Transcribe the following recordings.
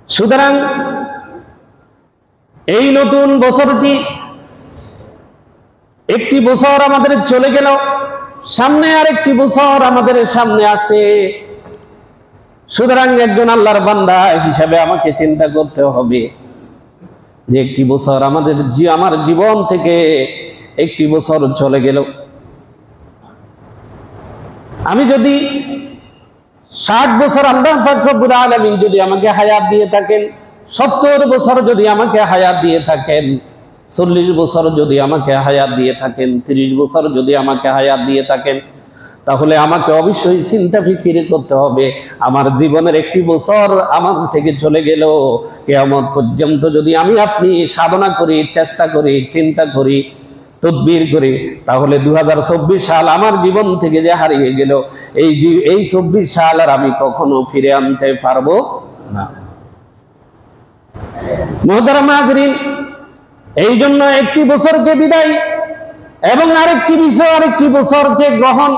সুতরাং এই নতুন বছরটি একটি বছর আমাদের চলে গেল, সামনে আরেকটি বছর আমাদের সামনে আছে। সুতরাং একজন আল্লাহর বান্দা হিসাবে আমাকে চিন্তা করতে হবে যে একটি বছর আমার জীবন থেকে একটি বছর চলে গেল। আমি যদি 60 বছর আল্লাহ পাক রব্বুল আলামিন যদি আমাকে হায়াত দিয়ে থাকেন, 70 বছর যদি আমাকে হায়াত দিয়ে থাকেন, 40 বছর যদি আমাকে হায়াত দিয়ে থাকেন, 30 বছর যদি আমাকে হায়াত দিয়ে থাকেন, তাহলে আমাকে অবশ্যই চিন্তা ফিকির করতে হবে আমার জীবনের একটি বছর আমার থেকে চলে গেল। কিয়ামত পর্যন্ত যদি আমি আপনি সাধনা করি, চেষ্টা করি, চিন্তা করি, তদবির করি, তাহলে 2024 সাল আমার জীবন থেকে যে হারিয়ে গেল, এই 24 সাল আর আমি কখনো ফিরে আনতে পারবো না। মুহতারাম হাজরিন, এই জন্য একটি বছরকে বিদায় এবং আরেকটি বছরকে গ্রহণ,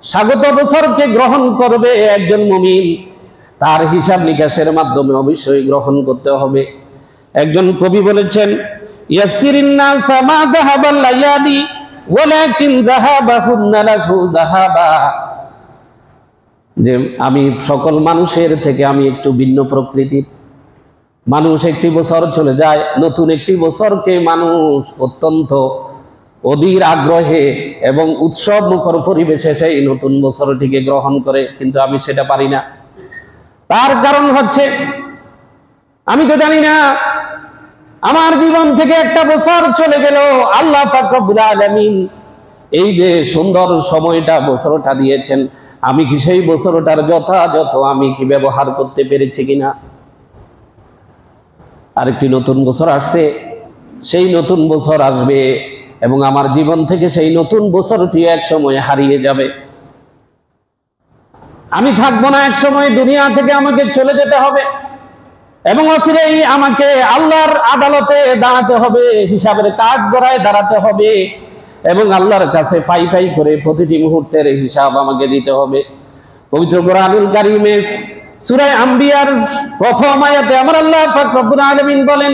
স্বাগত বছরকে গ্রহণ করবে একজন মুমিন, তার হিসাব নিকাশের মাধ্যমে অবশ্যই গ্রহণ করতে হবে। একজন কবি বলেছেন, ইয়াসসিরিন নাসা মা যাহাবাল লায়ালি ওয়ালাকিন যাহাবাহুন্না লাহু যাহাবা, যে আমি সকল মানুষের থেকে আমি একটু ভিন্ন প্রকৃতির মানুষ। একটি বছর চলে যায়, নতুন একটি বছরকে মানুষ অত্যন্ত অধীর আগ্রহে এবং উৎসব মুখর পরিবেশে সেই নতুন বছরটিকে গ্রহণ করে, কিন্তু আমি সেটা পারি না। তার কারণ হচ্ছে আমি তো জানি না আমার জীবন থেকে একটা বছর চলে গেল। আল্লাহ পাক রব্বুল আলামিন এই যে সুন্দর সময়টা বছরটা দিয়েছেন, আমি কি সেই বছরটার যথাযথ আমি কি ব্যবহার করতে পেরেছি কিনা? আরেকটি নতুন বছর আসছে, সেই নতুন বছর আসবে এবং আমার জীবন থেকে সেই নতুন বছরটি এক সময় হারিয়ে যাবে। আমি থাকবো না, এক সময় দুনিয়া থেকে আমাকে চলে যেতে হবে এবং অচিরেই আমাকে আল্লাহর আদালতে দাঁড়াতে হবে, হিসাবের কাঠগড়ায় দাঁড়াতে হবে এবং আল্লাহর কাছে ফাই ফাই করে প্রতিটি মুহূর্তের হিসাব আমাকে দিতে হবে। পবিত্র কোরআনুল কারীমে সূরা আম্বিয়ার প্রথম আয়াতে আমার আল্লাহ পাক রব্বুল আলামিন বলেন,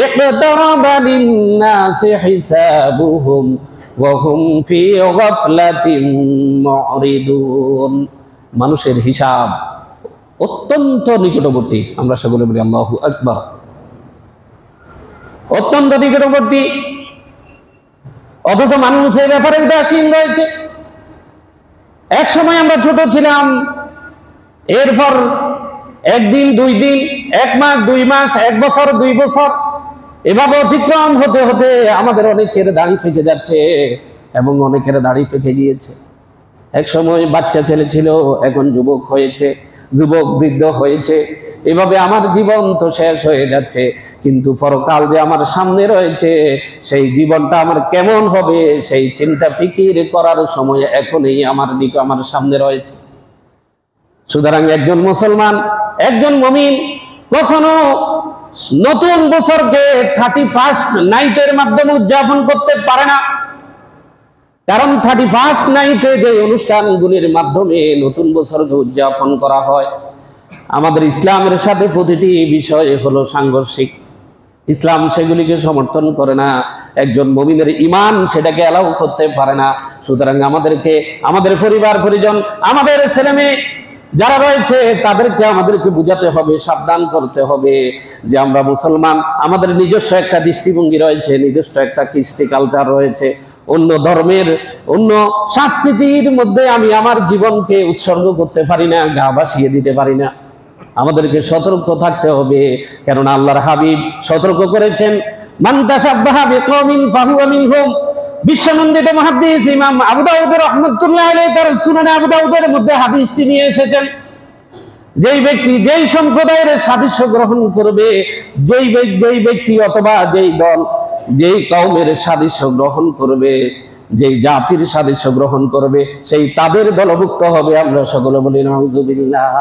ইকতারাবা লিন-নাসি হিসাবুহুম ওয়া হুম ফি গাফলাতিন মুরিদুন। মানুষের হিসাব অত্যন্ত নিকটবর্তী। আমরা সকলে বলি আল্লাহু আকবার। অত্যন্ত নিকটবর্তী, অথচ মানুষের ব্যাপারে উদাসীন রয়েছে। এক সময় আমরা ছোট ছিলাম, এরপর একদিন, 2 দিন, 1 মাস, 2 মাস, 1 বছর, 2 বছর, এভাবে অতিক্রম হতে হতে আমাদের অনেকের দাড়ি পেকে যাচ্ছে এবং অনেকের দাড়ি পেকে গিয়েছে। এক সময় বাচ্চা ছেলে ছিল, এখন যুবক হয়েছে, যুবক বৃদ্ধ হয়েছে। এভাবে আমার জীবন তো শেষ হয়ে যাচ্ছে, কিন্তু পরকাল যে আমার সামনে রয়েছে, সেই জীবনটা আমার কেমন হবে সেই চিন্তা ফিকির করার সময় এখনই আমার সামনে রয়েছে। সুতরাং একজন মুসলমান, একজন মুমিন কখনো নতুন বছরকে 31st নাইটের মাধ্যমে উদযাপন করতে পারে না। কারণ 31st নাইটে যে অনুষ্ঠানগুলির মাধ্যমে নতুন বছরকে উদযাপন করা হয়, আমাদের ইসলামের সাথে প্রতিটি বিষয় হলো সাংঘর্ষিক। ইসলাম সেগুলিকে সমর্থন করে না, একজন মুমিনের ঈমান সেটাকে অ্যালাউ করতে পারে না। সুতরাং আমাদের পরিবার পরিজন, আমাদের ছেলেমেয়ে যারা রয়েছে আমাদেরকে বুঝাতে হবে, সাবধান করতে হবে যে আমরা মুসলমান, আমাদের নিজস্ব একটা দৃষ্টিভঙ্গি রয়েছে, নিজস্ব একটা কৃষ্টি কালচার রয়েছে। অন্য ধর্মের, অন্য সংস্কৃতির মধ্যে আমি আমার জীবনকে উৎসর্গ করতে পারি না, গা ভাসিয়ে দিতে পারি না। আমাদেরকে সতর্ক থাকতে হবে, কেননা আল্লাহর হাবিব সতর্ক করেছেন, মান তাশাব্বাহা বিকওমিন ফাহুয়া মিনহুম। বিশ্বনন্দিত মুহাদ্দিস ইমাম আবু দাউদ রাহমাতুল্লাহ আলাইহি তার সুনানে আবু দাউদের মধ্যে হাদিসটি নিয়ে এসেছেন, যেই ব্যক্তি যেই সম্প্রদায়ের সাদৃশ্য গ্রহণ করবে, যেই ব্যক্তি অথবা যেই দল যেই কওমের সাদৃশ্য গ্রহণ করবে, যেই জাতির সাদৃশ্য গ্রহণ করবে, সেই তাদের দলভুক্ত হবে। আমরা সকলে বলি নাউযুবিল্লাহ।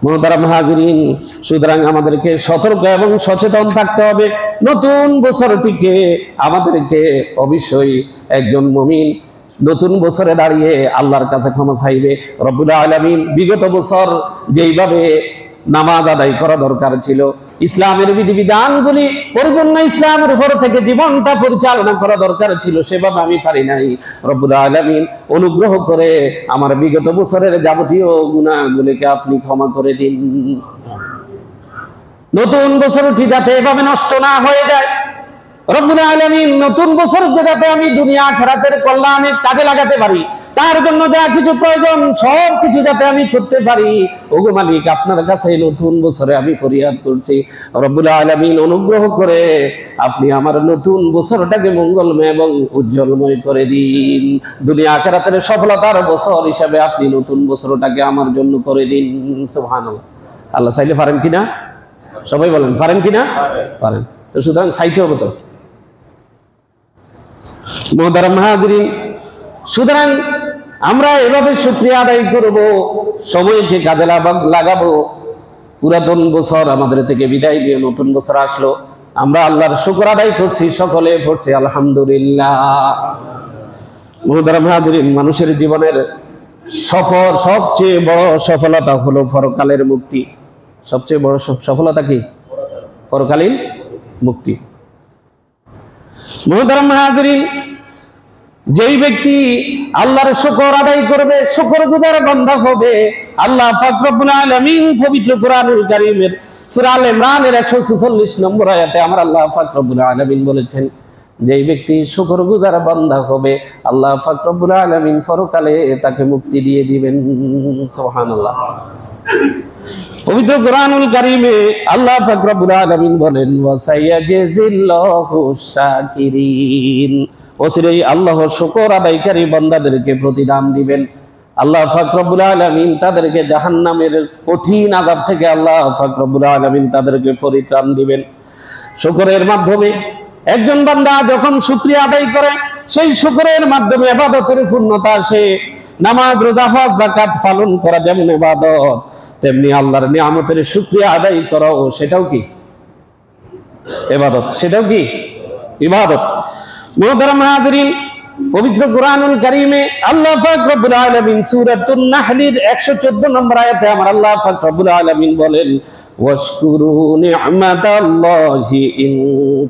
মুহতারাম হাজিরিন, সুতরাং আমাদেরকে সতর্ক এবং সচেতন থাকতে হবে। নতুন বছরটিকে আমাদেরকে অবশ্যই একজন মুমিন নতুন বছরে দাঁড়িয়ে আল্লাহর কাছে ক্ষমা চাইবে। রব্বুল আলামিন বিগত বছর যেইভাবে নামাজ আদায় করা দরকার ছিল, ইসলামের বিধিবিধানগুলি পরিপূর্ণ ইসলামের উপর থেকে জীবনটা পরিচালনা করা দরকার ছিল, সেভাবে আমি পারি নাই। রব্বুল আলামিন অনুগ্রহ করে আমার বিগত বছরের যাবতীয় গুনাহগুলিকে আপনি ক্ষমা করে দিন। নতুন বছর উঠি যাতে এভাবে নষ্ট না হয়ে যায়। রব্বুল আলামিন নতুন বছরকে যাতে আমি দুনিয়া আখিরাতের কল্যাণে কাজে লাগাতে পারি, তার জন্য যা কিছু প্রয়োজন সব কিছু যাতে আমি করতে পারি, ওগো মালিক আপনার কাছে নতুন বছরে আমি ফরিয়াদ করছি। রব্বুল আলামিন অনুগ্রহ করে আপনি আমার নতুন বছরটাকে মঙ্গলময় এবং উজ্জ্বলময় করে দিন। দুনিয়া আখিরাতের সফলতার বছর হিসাবে আপনি নতুন বছরটাকে আমার জন্য করে দিন। সুবহানাল্লাহ। আল্লাহ চাইলে পারেন কিনা? সবাই বলেন পারেন কিনা? পারেন। তো সুতরাং চাইতে হবে তো। মুহতারাম হাজিরিন, সুতরাং আমরা এভাবে শুকরিয়া আদায় করব, সময়কে কাজে লাগাবো। পুরাতন বছর আমাদের থেকে বিদায় দিয়ে নতুন বছর আসলো, আমরা আল্লাহর শুকর আদায় করছি, সকলে পড়ছি আলহামদুলিল্লাহ। মুহতারাম হাজিরিন, মানুষের জীবনের সবচেয়ে বড় সফলতা হলো পরকালের মুক্তি। সবচেয়ে বড় সফলতা কি? পরকালীন মুক্তি। মুহতারাম হাজিরিন, যেই ব্যক্তি আল্লাহর শুকর আদায় করবে, শুকরগুজার বান্দা হবে, আল্লাহ পাক রব্বুল আলামিন পবিত্র কোরআনুল কারীমের সূরা আল ইমরানের 146 নম্বর আয়াতে আমার আল্লাহ পাক রব্বুল আলামিন বলেছেন, যেই ব্যক্তি শুকরগুজার বান্দা হবে আল্লাহ পাক রব্বুল আলামিন পরকালে তাকে মুক্তি দিয়ে দিবেন। সুবহানাল্লাহ। পবিত্র কোরআনুল কারীমে আল্লাহ পাক রব্বুল আলামিন বলেন, ওয়াসাইয়াজিল্লাহু শাকিরিন, অচিরেই আল্লাহ শুকর আদায়কারী বান্দাদেরকে প্রতিদান দিবেন। আল্লাহ পাক রব্বুল আলামিন তাদেরকে জাহান্নামের কঠিন আযাব থেকে আল্লাহ পাক রব্বুল আলামিন তাদেরকে পরিত্রাণ দিবেন। শুকরের মাধ্যমে একজন বান্দা যখন শুকরিয়া আদায় করে, সেই শুকরের মাধ্যমে ইবাদতের পূর্ণতা আসে। নামাজ, রোজা, হজ, যাকাত পালন করা যেমন ইবাদত, তেমনি আল্লাহর নিয়ামতের শুকরিয়া আদায় করাও সেটাও কি ইবাদত, সেটাও কি ইবাদত। মুহতারাম হাজিরিন, পবিত্র কোরআনুল কারীমে আল্লাহ পাক রব্বুল আলামিন সূরাতুন নাহলের 114 নম্বর আয়াতে আমার আল্লাহ পাক রব্বুল আলামিন বলেন, ওয়াশকুরু নি'মাতাল্লাহি ইন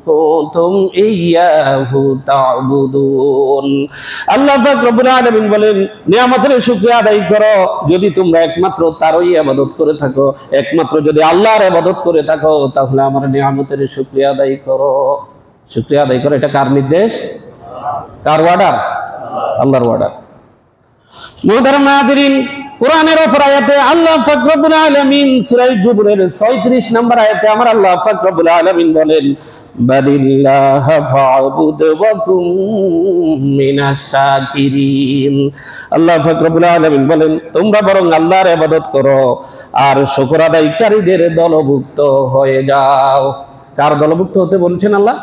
কুনতুম ইয়্যাহু তা'বুদুন। আল্লাহ পাক রব্বুল আলামিন বলেন, নিয়ামতের শুকরিয়া আদায় করো যদি তোমরা একমাত্র তারই ইবাদত করে থাকো, একমাত্র যদি আল্লাহর ইবাদত করে থাকো, তাহলে আমার নিয়ামতের শুকরিয়া আদায় করো। শুকরিয়া আদায় করো, এটা কার নির্দেশ? কার ওয়ার্ডার? আল্লাহর ওয়ার্ডার। মুহতারাম হাজিরিন, কোরআনের অপর আয়াতে আল্লাহ পাক রব্বুল আলামিন সূরা জুবুরের 36 নম্বর আয়াতে আমার আল্লাহ পাক রব্বুল আলামিন বলেন, বালিল্লাহ ফা'বুদ ওয়া কুম মিনাশ শাকিরিন। আল্লাহ পাক রব্বুল আলামিন বলেন, তোমরা বরং আল্লাহর ইবাদত করো আর শুকর আদায়কারীদের দলভুক্ত হয়ে যাও। কার দলভুক্ত হতে বলছেন আল্লাহ?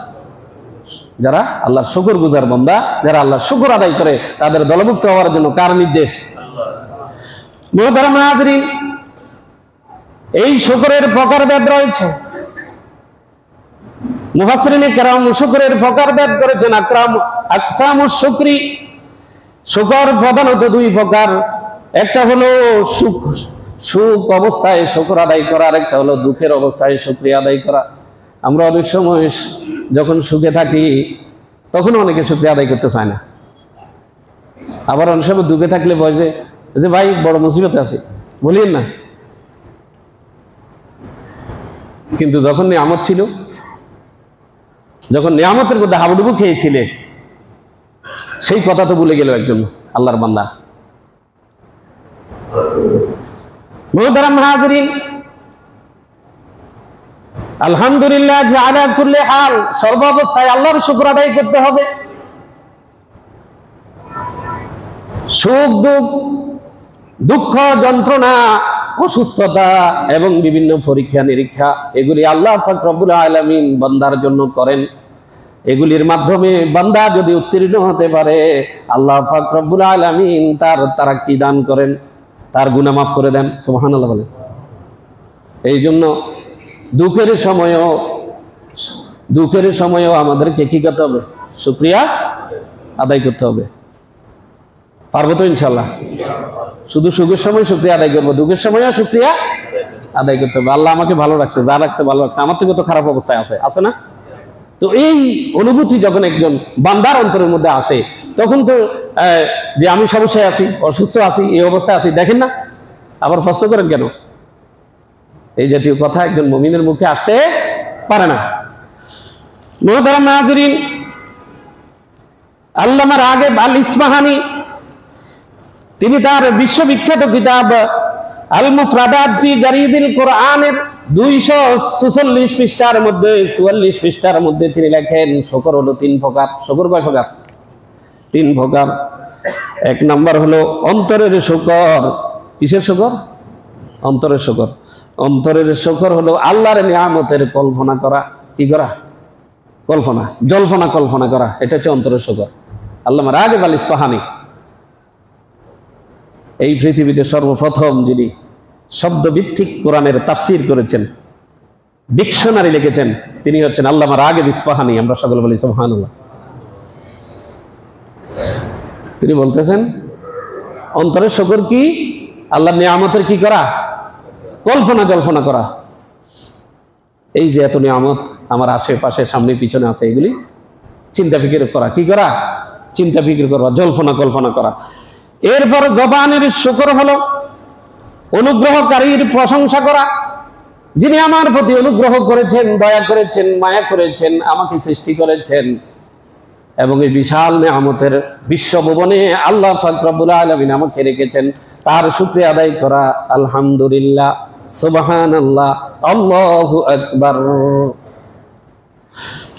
যারা আল্লাহর শুকরগুজার বান্দা, যারা আল্লাহর শুকর আদায় করে, তাদের দলভুক্ত হওয়ার জন্য কার নির্দেশ? মুহতারাম হাজিরিন, এই শুকরের প্রকারভেদ রয়েছে। মুফাসসিরিনে কেরাম শুকরের প্রকারভেদ করেছেন। আকসামুশ শুকরি, শুকর প্রধানত দুই প্রকার। একটা হলো সুখ অবস্থায় শুকর আদায় করা, আর একটা হলো দুঃখের অবস্থায় শুকরিয়া আদায় করা। আমরা অনেক সময় যখন সুখে থাকি তখন অনেকে শুকরিয়া আদায় করতে চায় না, আবার অনেক সময় দুঃখে থাকলে বলে যে ভাই বড় মুসিবতে আছে, বলিয়েন না। কিন্তু যখন নিয়ামত ছিল, যখন নিয়ামতের মধ্যে হাবুডুবু খেয়েছিলে, সেই কথা তো ভুলে গেল একজন আল্লাহর বান্দা। মুহতারাম হাজিরিন, আলহামদুলিল্লাহ আলা কুল্লি হাল, সর্বাবস্থায় আল্লাহর শুকর আদায় করতে হবে। সুখ দুঃখ, যন্ত্রণা, অসুস্থতা এবং বিভিন্ন পরীক্ষা নিরীক্ষা, এগুলি আল্লাহ পাক রব্বুল আলামিন বান্দার জন্য করেন। এগুলির মাধ্যমে বান্দা যদি উত্তীর্ণ হতে পারে, আল্লাহ পাক রব্বুল আলামিন তারা কি দান করেন? তার গুনাহ মাফ করে দেন। সুবহানাল্লাহ বলেন। এই জন্য দুঃখের সময়ও আমাদেরকে কি করতে হবে? শুকরিয়া আদায় করতে হবে। পারবো তো ইনশাল্লাহ? শুধু সুখের সময় শুকরিয়া আদায় করবো, দুঃখের সময়ও শুকরিয়া আদায় করতে হবে। আল্লাহ আমাকে ভালো রাখছে, যা রাখছে ভালো রাখছে, আমার থেকে তো খারাপ অবস্থায় আছে না? তো এই অনুভূতি যখন একজন বান্দার অন্তরের মধ্যে আসে, তখন তো যে আমি সমস্যায় আছি, অসুস্থ আছি, এই অবস্থায় আছি, দেখেন না? আবার প্রশ্ন করেন কেন? এই জাতীয় কথা একজন মুমিনের মুখে আসতে পারে না। মুহতারাম নাযিরিন, আল্লামা রাগিব আল ইসফাহানি তিনি তার বিশ্ববিখ্যাত কিতাব আল মুফরাদাত ফি গারিবিল কোরআনের 246 পৃষ্ঠার মধ্যে 44 পৃষ্ঠার মধ্যে তিনি লেখেন, শুকর হলো 3 প্রকার। শুকর কয় প্রকার? 3 প্রকার। এক নাম্বার হলো অন্তরের শুকর। কিসের শুকর? অন্তরের শুকর। অন্তরের শুকর হলো আল্লাহর নিয়ামতের কল্পনা করা। কি করা? কল্পনা করা। এটা হচ্ছে অন্তরের শুকর। আল্লামা রাগিব আল ইসফাহানি এই পৃথিবীতে সর্বপ্রথম যিনি শব্দভিত্তিক কোরআনের তাফসীর করেছেন, ডিকশনারি লিখেছেন, তিনি হচ্ছেন আল্লামা রাগিব ইসফাহানি। আমরা সকলে বলি সুবহানাল্লাহ। তিনি বলতেছেন অন্তরের শুকর কি? আল্লাহর নিয়ামতের কি করা? কল্পনা করা। এই যে এত নিয়ামত আমার আশেপাশে সামনে পিছনে আছে, এগুলি চিন্তা ফিকির করা। কি করা? চিন্তা ফিকির করা, কল্পনা করা। এরপর জবানের শুকর হলো অনুগ্রহকারীর প্রশংসা করা, যিনি আমার প্রতি অনুগ্রহ করেছেন, দয়া করেছেন, মায়া করেছেন, আমাকে সৃষ্টি করেছেন এবং এই বিশাল নিয়ামতের বিশ্বভুবনে আল্লাহ পাক রব্বুল আলামিন আমাকে রেখেছেন, তার শুকরিয়া আদায় করা। আলহামদুলিল্লাহ, সুবহানাল্লাহ, আল্লাহু আকবার।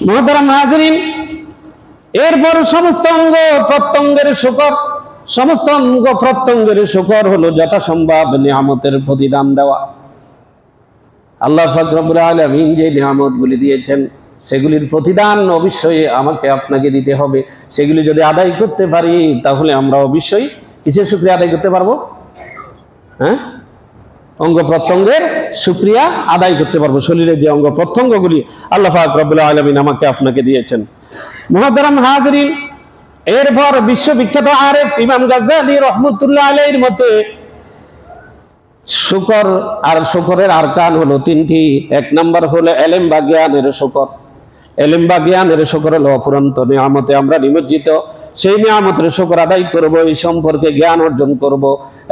মুহতারাম নাযিরিন, এরপর সমস্ত অঙ্গ প্রত্যঙ্গের শুকর। সমস্ত অঙ্গ প্রত্যঙ্গের শুকর হলো যথাসম্ভব নিয়ামতের প্রতিদান দেওয়া। আল্লাহ পাক রব্বুল আলামিন যে নিয়ামতগুলি দিয়েছেন, সেগুলির প্রতিদান অবশ্যই আমাকে আপনাকে দিতে হবে। সেগুলি যদি আদায় করতে পারি, তাহলে আমরা অবশ্যই কিসের শুকরিয়া আদায় করতে পারবো? হ্যাঁ, অঙ্গ প্রত্যঙ্গের শুকরিয়া আদায় করতে পারবো। শরীরের যে অঙ্গ প্রত্যঙ্গগুলি আল্লাহ পাক রব্বুল আলামিন আমাকে আপনাকে দিয়েছেন। মুহতারাম হাজিরিন, এরপর বিশ্ববিখ্যাত আরেফ ইমাম গাজ্জালি রহমতুল্লাহ আলাইহির মতে শুকর আর শুকরের আরকান হলো 3টি। এক নাম্বার হলো ইলম বা জ্ঞানের শুকর। ইলম বা জ্ঞানের শুকর হলো অফুরন্ত নিয়ামতে আমরা নিমজ্জিত। সেই নিয়ামতের শুকর আদায় করব, এই সম্পর্কে জ্ঞান অর্জন করব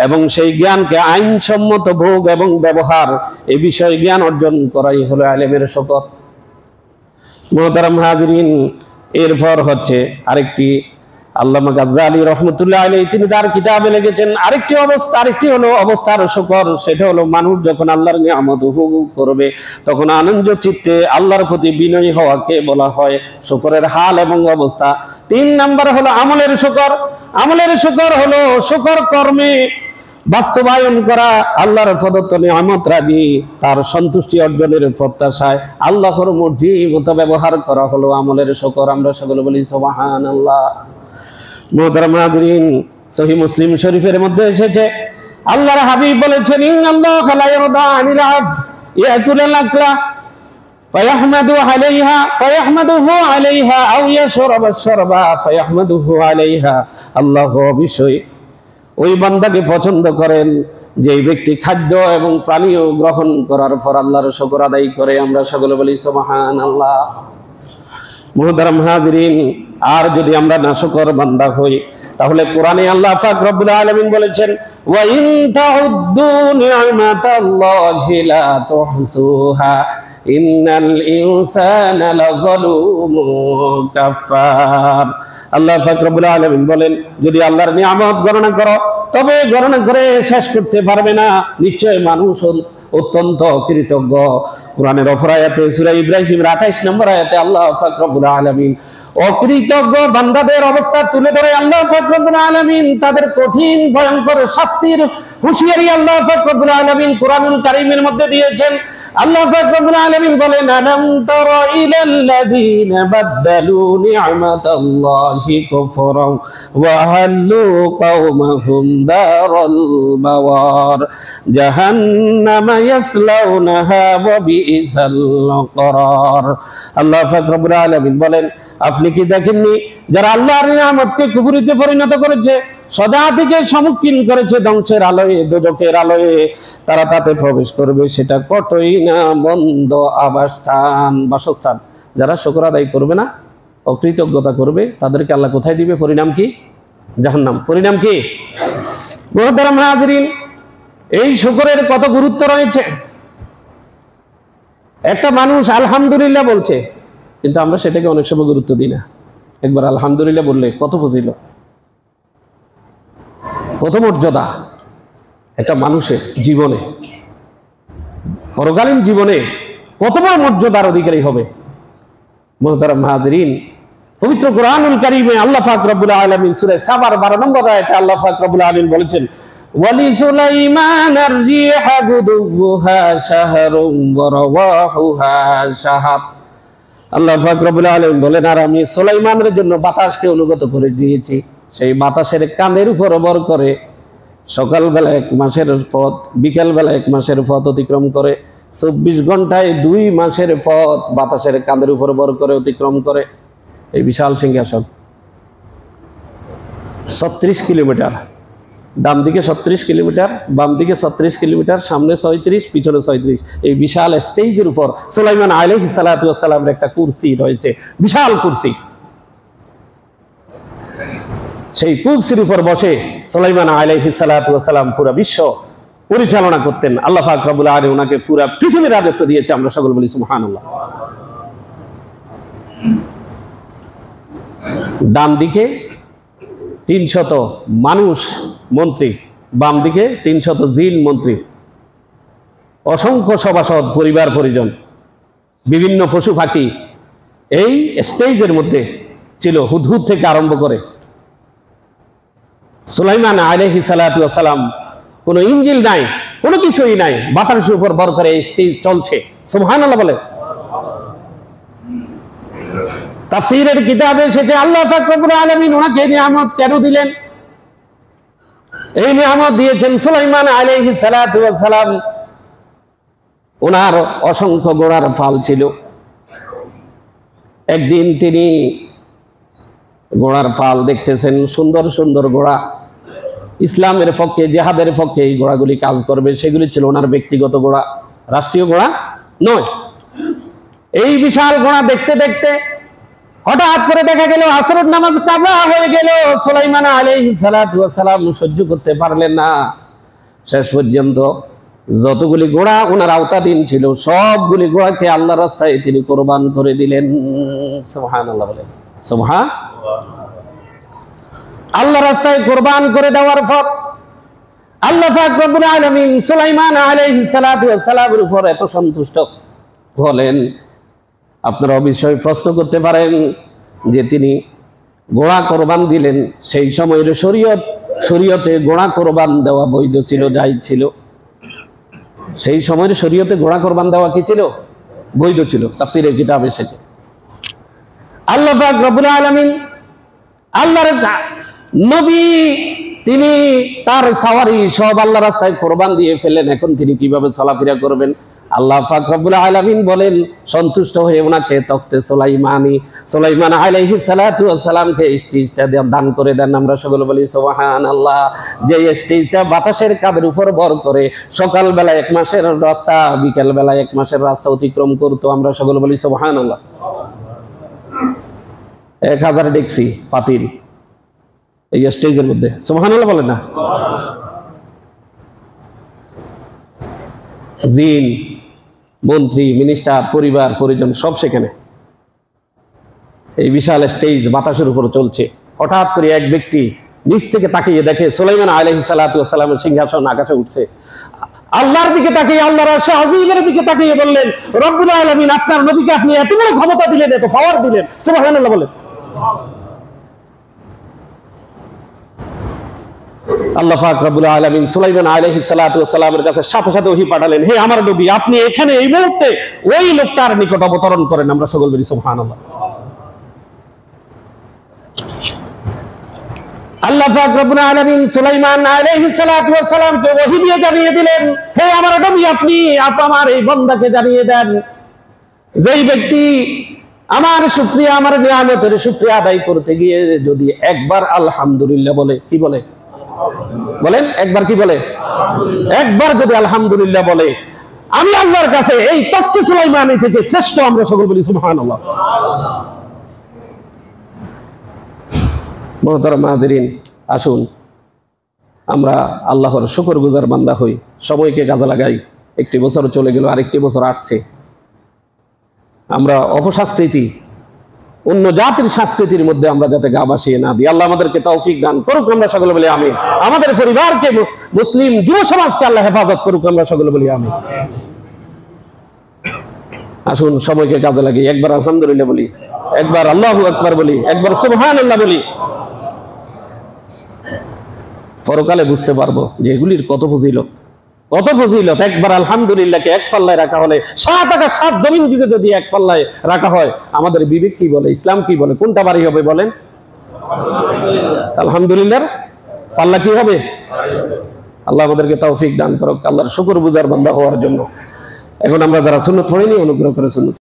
এবং সেই জ্ঞানকে আইনসম্মত ভোগ এবং ব্যবহার, এই বিষয়ে জ্ঞান অর্জন করাই হলো ইলমের শুকর। মুহতারাম হাজিরিন, এরপর হচ্ছে আরেকটি আল্লামা গাজ্জালি রহমতুল্লাহ আলাইহি তিনি তার কিতাবে লিখেছেন আরেকটি হলো অবস্থার শুকর। সেটা হলো মানুষ যখন আল্লাহর নিয়ামত উপভোগ করবে, তখন আনন্দ চিত্তে আল্লাহর প্রতি বিনয়ী হওয়াকে বলা হয় শুকরের হাল এবং অবস্থা। 3 নাম্বার হলো আমলের শুকর। আমলের শুকর হলো শুকর কর্মে বাস্তবায়ন করা, আল্লাহর প্রদত্ত নিয়ামত রাজি, তার সন্তুষ্টি অর্জনের প্রত্যাশায় আল্লাহর মর্জি মতো ব্যবহার করা হলো আমলের শুকর। আমরা সকলে বলি সুবহানাল্লাহ। মুহতারাম হাজিরিন, সহিহ মুসলিম শরীফের মধ্যে এসেছে, আল্লাহর হাবিব বলেছেন, ইন্নাল্লাহা লা ইয়ারদা আনিল আবদ ইয়াকুলুল আকলা ফায়াহমাদুহু আলাইহা আও ইয়াশরাবাশ শারবা ফায়াহমাদুহু আলাইহা। আল্লাহ অবশ্যই ওই বান্দাকে পছন্দ করেন যে ব্যক্তি খাদ্য এবং পানীয় গ্রহণ করার পর আল্লাহর শুকর আদায় করে। আমরা সকলে বলি সুবহানাল্লাহ। মুহতারাম হাজিরিন, আর যদি আমরা নাশকর বান্দা হই, তাহলে কোরআনে আল্লাহ পাক রব্বুল আলামিন বলেছেন, ওয়া ইন তাউদ্দু নি'মাতাল্লাহি লা তুহসুহা ইন্নাল ইনসানা লাযালুমুন কাফার। আল্লাহ পাক রব্বুল আলামিন বলেন, যদি আল্লাহর নিয়ামত গণনা করো, তবে গণনা করে শেষ করতে পারবে না। নিশ্চয় মানুষ অত্যন্ত কৃতজ্ঞ। কোরআনের অপর আয়াতে সূরা ইব্রাহিমের 28 নম্বর আয়াতে আল্লাহ পাক রব্বুল আলামিন অকৃতজ্ঞ বান্দাদের অবস্থা তুলে ধরে আল্লাহ পাক রব্বুল আলামিন তাদের কঠিন ভয়ঙ্কর শাস্তির হুঁশিয়ারি আল্লাহ পাক রব্বুল আলামিন কোরআনুল কারীমের মধ্যে দিয়েছেন। আল্লাহ পাক রব্বুল আলামিন বলেন, আলাম তারা ইলাল্লাযীনা বাদদালু নি'মাতাল্লাহি কুফরান ওয়া হাল্লু কওমাহুম দারাল বাওয়ার জাহান্নামা ইয়াসলাউনাহা ওয়া বিইসাল করার। আল্লাহ পাক রব্বুল আলামিন বলেন, আপনি কি দেখেননি যারা আল্লাহর নিয়ামতকে কুফরিতে পরিণত করেছে, সজাতিকে সম্মুখীন করেছে ধ্বংসের আলোয়, দোজখের আলোয়। তারা তাতে প্রবেশ করবে, সেটা কতই না মন্দ আবাসস্থান, বাসস্থান। যারা শুকর আদায় করবে না, অকৃতজ্ঞতা করবে, তাদেরকে আল্লাহ কোথায় দিবে? পরিণাম কি? জাহান্নাম। পরিণাম কি? মুহতারাম হাজিরিন, এই শুকরের কত গুরুত্ব রয়েছে। একটা মানুষ আলহামদুলিল্লাহ বলছে, কিন্তু আমরা সেটাকে অনেক সময় গুরুত্ব দিই না। একবার আলহামদুলিল্লাহ বললে কত ফজিলত, কত মর্যাদা একটা মানুষের জীবনে, পরকালীন জীবনে কত বড় মর্যাদার অধিকারী হবে। মুহতারাম হাজিরিন, পবিত্র কুরআনুল কারীমে আল্লাহ পাক রব্বুল আলামিন সূরা সাবার 12 নম্বর আয়াতে আল্লাহ পাক রব্বুল আলামিন বলেছেন, ওয়ালি সুলাইমানার রিহা গুদুহা শাহরুম ওয়া রাওয়াহুহা শাহাব। আল্লাহ পাক রব্বুল আলামিন বলেন, আর আমি সুলাইমানের জন্য বাতাসকে অনুগত করে দিয়েছি, সেই বাতাসের কানের উপর ভর করে সকালবেলা 1 মাসের পথ, বিকালবেলা 1 মাসের পথ অতিক্রম করে, 24 ঘন্টায় 2 মাসের পথ বাতাসের কানের উপর ভর করে অতিক্রম করে। এই বিশাল সিংহাসন 36 কিলোমিটার, ডান দিকে 36 কিলোমিটার, বাম দিকে 36 কিলোমিটার, সামনে 36, পিছনে 36। এই বিশাল স্টেজের উপর সুলাইমান আলাইহিস সালাতু ওয়াস সালামের একটা কুরসি রয়েছে, বিশাল কুরসি। সেই কুরসির উপর বসে সুলাইমান আলাইহিস সালাতু ওয়াস সালাম পুরো বিশ্ব পরিচালনা করতেন। আল্লাহ পাক রব্বুল আলামিন ওনাকে পুরো পৃথিবীর রাজত্ব দিয়েছে। আমরা সকল বলি সুবহানাল্লাহ। ডান দিকে 300 মানুষ মন্ত্রী, বাম দিকে 300 জিন মন্ত্রী, অসংখ্য সভাসদ, পরিবার পরিজন, বিভিন্ন পশু পাখি এই স্টেজের মধ্যে ছিল, হুদহুদ থেকে আরম্ভ করে। সুলাইমান আলাইহিস সালাতু ওয়াস সালাম, কোনো ইঞ্জিল নাই, কোনো কিছুই নাই, বাতাসের উপর ভর করে স্টেজ চলছে। সুবহানাল্লাহ বলে। তাফসীরের কিতাবে এসেছে আল্লাহ পাক রব্বুল আলামিন ওনাকে নিয়ামত কেন দিলেন? এই নিয়ামত দিয়েছেন সুলাইমান আলাইহিস সালাতু ওয়াস সালাম, ওনার অসংখ্য ঘোড়ার ফাল ছিল। একদিন তিনি ঘোড়ার ফাল দেখতেছেন, সুন্দর সুন্দর ঘোড়া, ইসলামের পক্ষে, জিহাদের পক্ষে এই ঘোড়াগুলি কাজ করবে, সেগুলি ছিল ওনার ব্যক্তিগত ঘোড়া, রাষ্ট্রীয় ঘোড়া নয়। এই বিশাল ঘোড়া দেখতে দেখতে হঠাৎ করে দেখা গেল আসরের নামাজ কাজা হয়ে গেল। সুলাইমান আলাইহিস সালাতু ওয়াস সালাম সহ্য করতে পারলেন না। শেষ পর্যন্ত যতগুলি ঘোড়া ওনার আওতাধীন ছিল সবগুলি ঘোড়াকে আল্লাহর রাস্তায় তিনি কোরবান করে দিলেন। সুবহানাল্লাহ বলেন। সুবহান। আল্লাহর রাস্তায় কোরবান করে দেওয়ার পর আল্লাহ পাক রব্বুল আলামিন সুলাইমান আলাইহিস সালাতু ওয়াস সালামের উপর এত সন্তুষ্ট হলেন। আপনারা অবশ্যই প্রশ্ন করতে পারেন যে তিনি ঘোড়া কোরবান দিলেন, সেই সময়ের শরীয়তে ঘোড়া কোরবান দেওয়া বৈধ ছিল, জায়েজ ছিল? সেই সময়ের শরীয়তে ঘোড়া কোরবান দেওয়া কি ছিল? বৈধ ছিল। তাফসীরের কিতাব এসেছে। আল্লাহ পাক রব্বুল আলামিন, আল্লাহর নবী, তিনি তার সাওয়ারি সব আল্লাহ রাস্তায় কোরবান দিয়ে ফেলেন। এখন তিনি কিভাবে চলাফেরা করবেন? আল্লাহ পাক রব্বুল আলামিন বলেন, সন্তুষ্ট হয়ে ওনাকে তখতে সুলাইমান আলাইহিস সালাতু ওয়াস সালামকে স্টেজটা দান করে দেন। আমরা সকলে বলি সুবহানাল্লাহ। যে স্টেজটা বাতাসের কাঁধের উপর ভর করে সকালবেলা 1 মাসের রাস্তা, বিকেল বেলা 1 মাসের রাস্তা অতিক্রম করতো। আমরা সকলে বলি সুবহানাল্লাহ। 1000 ডেক্সি পাতিল এই স্টেজের মধ্যে, সুবহানাল্লাহ বলেন না? জিন, মন্ত্রী, মিনিস্টার, পরিবার পরিজন সব সেখানে। এই বিশাল স্টেজ বাতাসের উপর চলছে। হঠাৎ করে এক ব্যক্তি নিচ থেকে তাকিয়ে দেখে সুলাইমান আলাইহিস সালাতু ওয়াস সালামের সিংহাসন আকাশে উঠছে। আল্লাহর দিকে তাকিয়ে, আল্লাহর আরশে আজিমের দিকে তাকিয়ে বললেন, রব্বুল আলামিন, আপনার নবীকে আপনি এত বড় ক্ষমতা দিলেন, এত পাওয়ার দিলেন। সুবহানাল্লাহ বলেন। আল্লাহ পাক রব্বুল আলামিন সুলাইমান আলাইহিস সালাতু ওয়াস সালামের কাছে সাথে সাথে ওহী পাঠালেন, হে আমার নবী, আপনি এখানে এই মুহূর্তে ওই লোকটার নিকট অবতরণ করেন। আমরা সকল বলি সুবহানাল্লাহ। আল্লাহ পাক রব্বুল আলামিন সুলাইমান আলাইহিস সালাতু ওয়াস সালামকে ওহী দিয়ে জানিয়ে দিলেন, হে আমার নবী, আপনি আমার এই বান্দাকে জানিয়ে দেন, যেই ব্যক্তি আমার শুকরিয়া, আমার নিয়ামতের শুকরিয়া আদায় করতে গিয়ে যদি একবার আলহামদুলিল্লাহ বলে, কি বলে? বলেন একবার কি বলে? একবার যদি আলহামদুলিল্লাহ বলে, আমি আল্লাহর কাছে এই তফসির সুলাইমানী থেকে শ্রেষ্ঠ। আমরা সকল বলি সুবহানাল্লাহ। মুহতারাম হাজিরিন, আসুন আমরা আল্লাহর শুকরগুজার বান্দা হই, সময়কে কাজে লাগাই। একটি বছর চলে গেল, আরেকটি বছর আসছে। আমরা অপসংস্কৃতি, অন্য জাতির সংস্কৃতির মধ্যে আমরা যাতে গা ভাসিয়ে না দিই। আল্লাহ আমাদেরকে তৌফিক দান করুক, আমরা সকলে বলি আমিন। আমাদের পরিবারকে, মুসলিম যুব সমাজকে আল্লাহ হেফাজত করুক, আমরা সকলে বলি আমিন। আসুন সময়কে কাজে লাগি, একবার আলহামদুলিল্লাহ বলি, একবার আল্লাহু আকবার বলি, একবার সুবহানাল্লাহ বলি। পরকালে বুঝতে পারবো যে এগুলির কত ফজিলত, কত ফজিলত। একবার আলহামদুলিল্লাহকে এক পাল্লায় রাখা হলে 7 আকাশ 7 জমিন যুগে যদি এক পাল্লায় রাখা হয়, আমাদের বিবেক কি বলে, ইসলাম কি বলে, কোনটা বাড়ি হবে বলেন? আলহামদুলিল্লাহ পাল্লা কি হবে? আল্লাহ আমাদেরকে তৌফিক দান করুক আল্লাহর শুকর গুজার বান্দা হওয়ার জন্য। এখন আমরা যারা সুন্নত পড়িনি, অনুগ্রহ করে সুন্নত